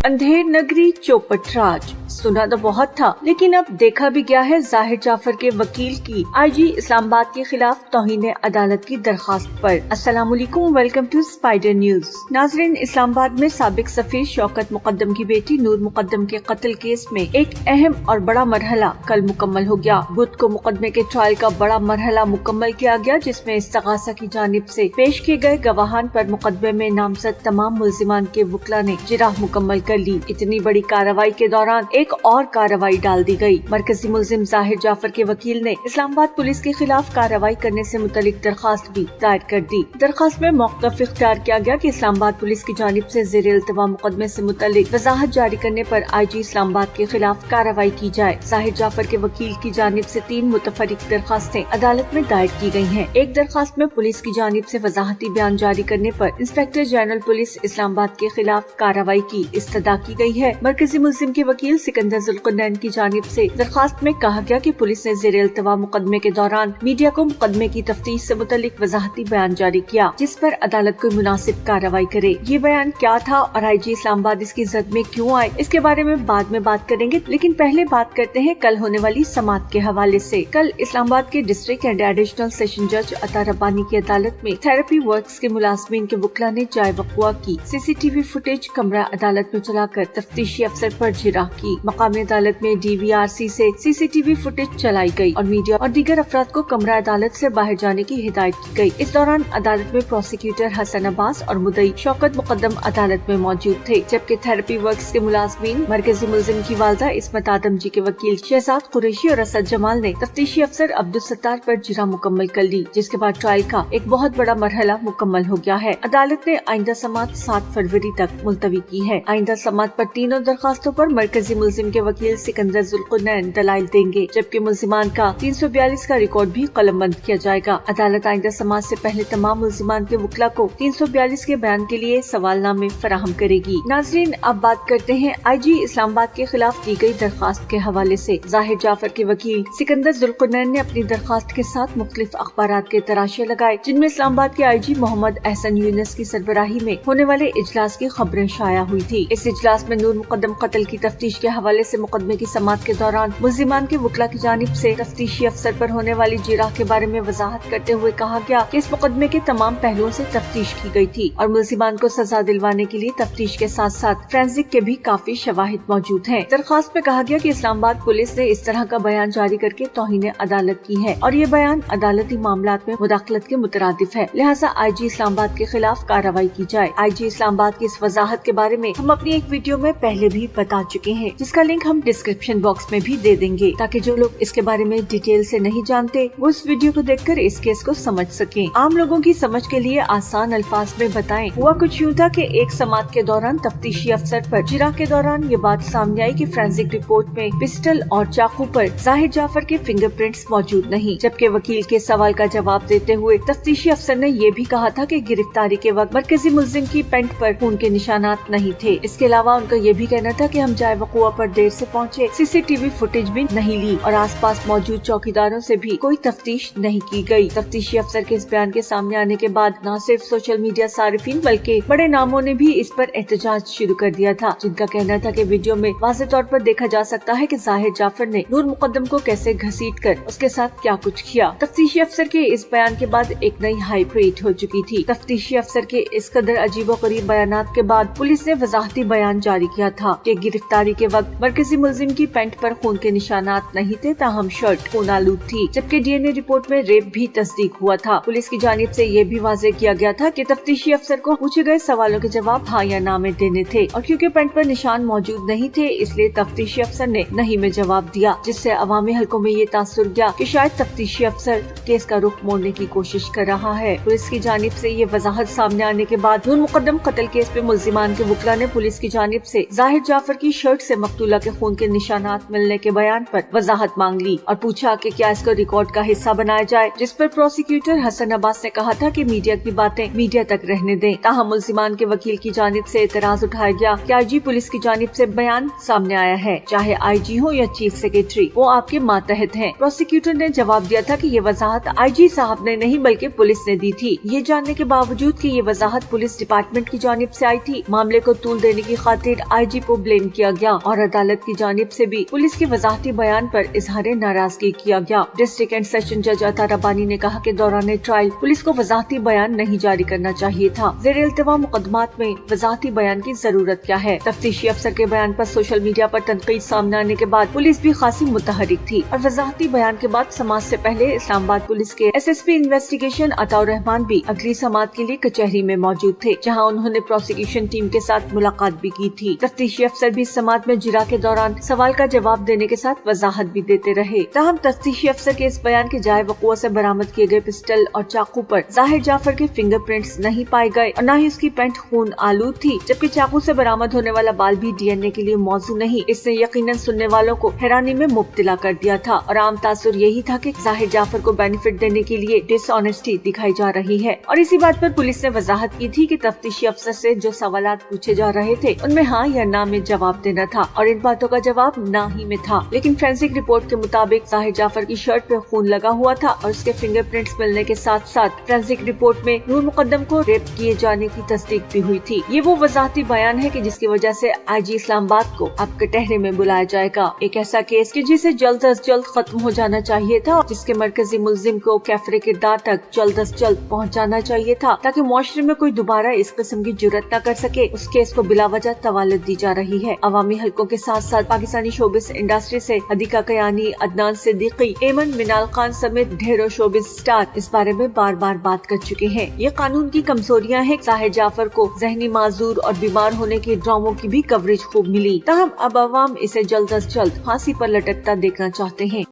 अंधेर नगरी चौपट राज सुना तो बहुत था, लेकिन अब देखा भी गया है। जाहिर जाफर के वकील की आईजी इस्लामाबाद के खिलाफ तौहीन अदालत की दरखास्त पर। अस्सलाम वालेकुम, वेलकम टू स्पाइडर न्यूज। नाजरीन, इस्लामाबाद में साबिक सफीर शौकत मुकद्दम की बेटी नूर मुकद्दम के कत्ल केस में एक अहम और बड़ा मरहला कल मुकम्मल हो गया। बुध को मुकदमे के ट्रायल का बड़ा मरहला मुकम्मल किया गया, जिसमें इस्तगासा की जानिब से पेश किए गए गवाहान पर मुकदमे में नामजद तमाम मुल्जिमान के वकला ने जिराह मुकम्मल कर ली। इतनी बड़ी कार्रवाई के दौरान एक और कार्रवाई डाल दी गई। मरकजी मुल्जिम जाहिर जाफर के वकील ने इस्लामाबाद पुलिस के खिलाफ कार्रवाई करने से मुतल्लिक दरखास्त भी दायर कर दी। दरखास्त में मौक़िफ़ इख्तियार किया गया कि इस्लामाबाद पुलिस की जानिब से ज़ेर इल्तिवा मुकदमे से मुतल्लिक वज़ाहत जारी करने पर आईजी इस्लामाबाद के खिलाफ कार्रवाई की जाए। जाहिर जाफर के वकील की जानिब से 3 मुतफरिक दरखास्तें अदालत में दायर की गई हैं। एक दरखास्त में पुलिस की जानिब से वज़ाहती बयान जारी करने पर इंस्पेक्टर जनरल पुलिस इस्लामाबाद के खिलाफ कार्रवाई की इस्तदा की गई है। मरकजी मुल्जिम के वकील सिकंदर जुल्करनैन की जानिब से दरखास्त में कहा गया कि पुलिस ने ज़ेर इल्तिवा मुकदमे के दौरान मीडिया को मुकदमे की तफ्तीश से मुतल्लिक वज़ाहती बयान जारी किया, जिस पर अदालत कोई मुनासिब कार्रवाई करे। ये बयान क्या था और आईजी इस्लामाबाद इसकी जद में क्यों आए, इसके बारे में बाद में बात करेंगे, लेकिन पहले बात करते हैं कल होने वाली समाअत के हवाले से। कल इस्लामाबाद के डिस्ट्रिक्ट एंड एडिशनल सेशन जज अता रब्बानी की अदालत में थेरेपी वर्क्स के मुलाजमीन के वकला ने जाए वक़ुआ की CCTV फुटेज कमरा अदालत में चलाकर तफ्तीशी अफसर पर जिराह की। मकामी अदालत में DVRC से CCTV फुटेज चलाई गई और मीडिया और दीगर अफराद को कमरा अदालत से बाहर जाने की हिदायत की गई। इस दौरान अदालत में प्रोसिक्यूटर हसन अब्बास और मुद्दई शौकत मुकद्दम अदालत में मौजूद थे, जबकि थेरेपी वर्क्स के मुलाजमीन मरकजी मुल्जिम की वालदा इस्मत आदम जी के वकील शहजाद कुरैशी और असद जमाल ने तफ्तीशी अफसर अब्दुल सत्तार पर जिरह मुकम्मल कर ली, जिसके बाद ट्रायल का एक बहुत बड़ा मरहला मुकम्मल हो गया है। अदालत ने आइंदा समाअत 7 फरवरी तक मुलतवी की है। आइंदा समाअत पर तीनों दरखास्तों पर मरकजी मुल्जिम के वकील सिकंदर जुल्करनैन दलाइल देंगे, जबकि मुल्जिमान का 342 का रिकॉर्ड भी कलमबंद किया जाएगा। अदालत आइंदा समाअत से पहले तमाम मुल्जिमान के वकला को 342 के बयान के लिए सवालनामे फराहम करेगी। नाजरीन, अब बात करते हैं आईजी इस्लामाबाद के खिलाफ दी गई दरखास्त के हवाले से। जाहिर जाफर के वकील सिकंदर जुल्करनैन ने अपनी दरखास्त के साथ मुख्तलिफ अखबारात के तराशे लगाए, जिनमें इस्लामाबाद के आईजी मोहम्मद एहसन यूनुस की सरबराही में होने वाले इजलास की खबरें शाया हुई थी। इस इजलास में नूर मुकद्दम कत्ल की तफ्तीश के हवाले से मुकदमे की समाअत के दौरान मुल्जिमान के वकला की जानिब से तफ्तीशी अफसर पर होने वाली जिराह के बारे में वजाहत करते हुए कहा गया कि इस मुकदमे के तमाम पहलुओं से तफ्तीश की गई थी और मुल्जिमान को सजा दिलवाने के लिए तफ्तीश के साथ साथ फोरेंसिक के भी काफी शवाहिद मौजूद हैं। दरखास्त में कहा गया कि इस्लामाबाद पुलिस ने इस तरह का बयान जारी करके तौहीन अदालत की है और ये बयान अदालती मामलात में मुदाखलत के मुतरादिफ है, लिहाजा आईजी इस्लामाबाद के खिलाफ कार्रवाई की जाए। आईजी इस्लामाबाद की इस वजाहत के बारे में हम अपनी एक वीडियो में पहले भी बता चुके हैं, जिसका लिंक हम डिस्क्रिप्शन बॉक्स में भी दे देंगे, ताकि जो लोग इसके बारे में डिटेल से नहीं जानते वो इस वीडियो को देखकर इस केस को समझ सकें। आम लोगों की समझ के लिए आसान अल्फाज में बताएं। हुआ कुछ यूं था कि एक समाअत के दौरान तफ्तीशी अफसर पर जिराह के दौरान ये बात सामने आई कि फोरेंसिक रिपोर्ट में पिस्टल और चाकू पर जाहिर जाफर के फिंगरप्रिंट्स मौजूद नहीं, जबकि वकील के सवाल का जवाब देते हुए तफ्तीशी अफसर ने ये भी कहा था कि गिरफ्तारी के वक्त मरकजी मुल्जिम की पैंट पर खून के निशानात नहीं थे। इसके अलावा उनका ये भी कहना था कि हम जाए वक़ुआ पर देर से पहुँचे, CCTV फुटेज भी नहीं ली और आसपास मौजूद चौकीदारों से भी कोई तफ्तीश नहीं की गई। तफ्तीशी अफसर के इस बयान के सामने आने के बाद न सिर्फ सोशल मीडिया सारिफीन बल्कि बड़े नामों ने भी इस पर एहतजाज शुरू कर दिया था, जिनका कहना था कि वीडियो में वाज़ेह तौर पर देखा जा सकता है कि जाहिर जाफर ने नूर मुकद्दम को कैसे घसीट कर उसके साथ क्या कुछ किया। तफ्तीशी अफसर के इस बयान के बाद एक नई हाई क्रिएट हो चुकी थी। तफ्तीशी अफसर के इस कदर अजीबोगरीब बयानात के बाद पुलिस ने वजाहती बयान जारी किया था कि गिरफ्तारी के वक्त मरकजी मुल्जिम की पैंट पर खून के निशानात नहीं थे, ताहम शर्ट खून आलूद थी, जबकि DNA रिपोर्ट में रेप भी तस्दीक हुआ था। पुलिस की जानिब से ये भी वाज़ेह किया गया था कि तफ्तीशी अफसर को पूछे गए सवालों के जवाब हाँ या ना में देने थे और क्योंकि पैंट पर निशान मौजूद नहीं थे, इसलिए तफ्तीशी अफसर ने नहीं में जवाब दिया, जिससे अवामी हलकों में ये तासुर गया कि शायद तफ्तीशी अफसर केस का रुख मोड़ने की कोशिश कर रहा है। पुलिस की जानिब से ये वजाहत सामने आने के बाद नूर मुकद्दम कत्ल केस में मुल्जिमान के वकला ने पुलिस की जानिब से जाहिर जाफर की शर्ट से मकतूला के खून के निशानात मिलने के बयान पर वजाहत मांग ली और पूछा कि क्या इसको रिकॉर्ड का हिस्सा बनाया जाए, जिस पर प्रोसिक्यूटर हसन अब्बास ने कहा था कि मीडिया की बातें मीडिया तक रहने दें। ताहम मुल्जिमान के वकील की जानिब से एतराज उठाया गया कि आईजी पुलिस की जानिब से बयान सामने आया है, चाहे आईजी हो या चीफ सेक्रेटरी, वो आपके मातहत हैं। प्रोसिक्यूटर ने जवाब दिया था कि ये वजाहत आईजी साहब ने नहीं बल्कि पुलिस ने दी थी। ये जानने के बावजूद कि ये वजाहत पुलिस डिपार्टमेंट की जानिब से आई थी, मामले को तूल देने की खातिर IG को ब्लेम किया गया और अदालत की जानिब से भी पुलिस के वजाहती बयान पर इजहार नाराजगी किया गया। डिस्ट्रिक्ट एंड सेशन जज अता रब्बानी ने कहा कि दौरान ट्रायल पुलिस को वजाहती बयान नहीं जारी करना चाहिए था। ज़ेर इल्तिवा मुकदमात में वजाहती बयान की जरूरत क्या है। तफ्तीशी अफसर के बयान पर सोशल मीडिया पर तनकीद सामने आने के बाद पुलिस भी खासी मुतहरिक थी और वजाहती बयान के बाद समाज से पहले इस्लामाबाद पुलिस के SSP इन्वेस्टिगेशन अताउर रहमान भी अगली समाअत के लिए कचहरी में मौजूद थे, जहां उन्होंने प्रोसिक्यूशन टीम के साथ मुलाकात भी की थी। तफ्तीशी अफसर भी समाअत में जिरा के दौरान सवाल का जवाब देने के साथ वजाहत भी देते रहे। ताहम तफ्तीशी अफसर के इस बयान के जाए वक़ुआ से बरामद किए गए पिस्टल और चाकू पर जाहिर जाफर के फिंगरप्रिंट्स नहीं पाए गए और न ही उसकी पैंट खून आलूद थी, जबकि चाकू से बरामद होने वाला बाल भी DNA के लिए मौजूद नहीं। इसने यकीनन सुनने वालों को हैरानी में मुब्तला कर दिया था और आम तासुर यही था कि जाहिर जाफर को बेनिफिट देने के लिए डिसऑनेस्टी दिखाई जा रही है। और इसी बात पर पुलिस ने वजाहत की थी कि तफ्तीशी अफसर से जो सवालात पूछे जा रहे थे उनमें हाँ या ना में जवाब देना था और इन बातों का जवाब ना ही में था। लेकिन फोरेंसिक रिपोर्ट के मुताबिक जाहिर जाफर की शर्ट पे खून लगा हुआ था और उसके फिंगरप्रिंट्स मिलने के साथ साथ फोरेंसिक रिपोर्ट में नूर मुकद्दम को रेप किए जाने की तस्दीक भी हुई थी। ये वो वजाहती बयान है कि जिसकी वजह से IG इस्लामाबाद को अब कटहरे में बुलाया जाएगा। एक ऐसा केस कि जिसे जल्द अज जल्द खत्म हो जाना चाहिए था और जिसके मरकजी मुल्जिम को कैफरे किरदार तक जल्द अज जल्द पहुँचाना चाहिए था, ताकि मुआशरे में कोई दोबारा इस किस्म की जुर्रत न कर सके। उस केस को बिला वजह तवालत दी जा रही है। अवामी हलकों के साथ साथ पाकिस्तानी शोबिस इंडस्ट्री से हदीका कयानी, अदनान सिद्दीकी, एमन मिनाल खान समेत ढेरों शोबिस स्टार इस बारे में बार बार बात कर चुके हैं। ये कानून की कमजोरियां हैं। जाहिर जाफर को जहनी माजूर और बीमार होने के ड्रामों की भी कवरेज खूब मिली, ताहम अब अवाम इसे जल्द अज जल्द फांसी पर लटकता देखना चाहते हैं।